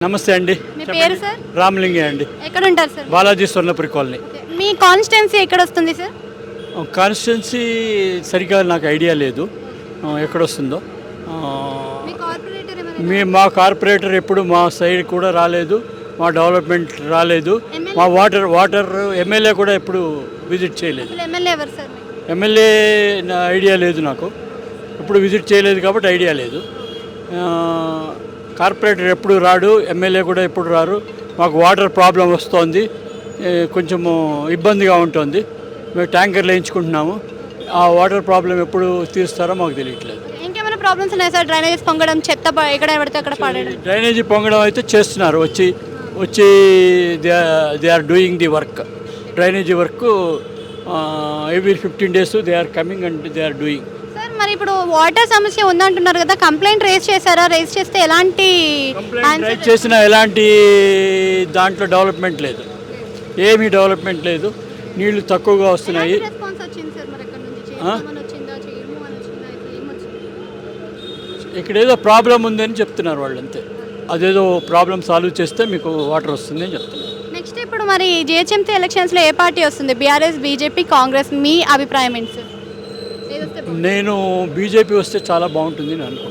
నమస్తే అండి. మీ పేరు సార్? రామలింగే అండి. ఎక్కడ ఉంటారు సార్? బాలాజీ స్వర్ణపురి కాలనీ. మీ కాన్స్టిట్యున్సీ ఎక్కడ వస్తుంది సార్? కాన్స్టిట్యున్సీ సరిగ్గా నాకు ఐడియా లేదు ఎక్కడొస్తుందో. మీ కార్పొరేటర్ ఏమైనా మా కార్పొరేటర్ ఎప్పుడు మా సైడ్ కూడా రాలేదు, మా డెవలప్మెంట్ రాలేదు, మా వాటర్ ఎమ్మెల్యే కూడా ఎప్పుడు విజిట్ చేయలేదు. అసలు ఎమ్మెల్యే ఎవరు సార్ మీకు? ఎమ్మెల్యే ఐడియా లేదు నాకు, ఎప్పుడు విజిట్ చేయలేదు కాబట్టి ఐడియా లేదు. కార్పొరేటర్ ఎప్పుడు రాడు, ఎమ్మెల్యే కూడా ఎప్పుడు రారు. మాకు వాటర్ ప్రాబ్లం వస్తోంది, కొంచెము ఇబ్బందిగా ఉంటుంది. మేము ట్యాంకర్లు వేయించుకుంటున్నాము. ఆ వాటర్ ప్రాబ్లం ఎప్పుడు తీరుస్తారో మాకు తెలియట్లేదు. ఇంకేమైనా ప్రాబ్లమ్స్ ఉన్నాయి సార్? డ్రైనేజెస్ పొంగడం, చెత్త ఎక్కడ పడితే అక్కడ పడడం. డ్రైనేజీ పొంగడం అయితే చేస్తున్నారు, వచ్చి they are doing the work. Drainage work every 15 days they are coming and they are doing. Sir మరి ఇప్పుడు వాటర్ సమస్య ఉందంటున్నారు కదా, కంప్లైంట్ రేజ్ చేశారా? రేజ్ చేస్తే ఎలాంటి రైట్ చేసిన ఎలాంటి దాంట్లో డెవలప్మెంట్ లేదు, ఏమీ డెవలప్మెంట్ లేదు. నీళ్లు తక్కువగా వస్తున్నాయి. రెస్పాన్స్ వచ్చింది సార్ మరి అక్కడ నుంచి? చేయమని వచ్చిందా, చేయము అని వచ్చిందా, ఏమొచ్చింది? ఇక్కడ ఏదో ప్రాబ్లం ఉందని చెప్తున్నారు వాళ్ళు, అంతే. అదేదో ప్రాబ్లం సాల్వ్ చేస్తే మీకు వాటర్ వస్తుంది అని చెప్తున్నారు. నెక్స్ట్ ఇప్పుడు మరి జిహెచ్ఎంసీ ఎలక్షన్స్లో ఏ పార్టీ వస్తుంది? BRS, BJP, Congress? మీ అభిప్రాయం ఏంటి సార్? నేను బీజేపీ వస్తే చాలా బాగుంటుంది అని అనుకుంటున్నాను.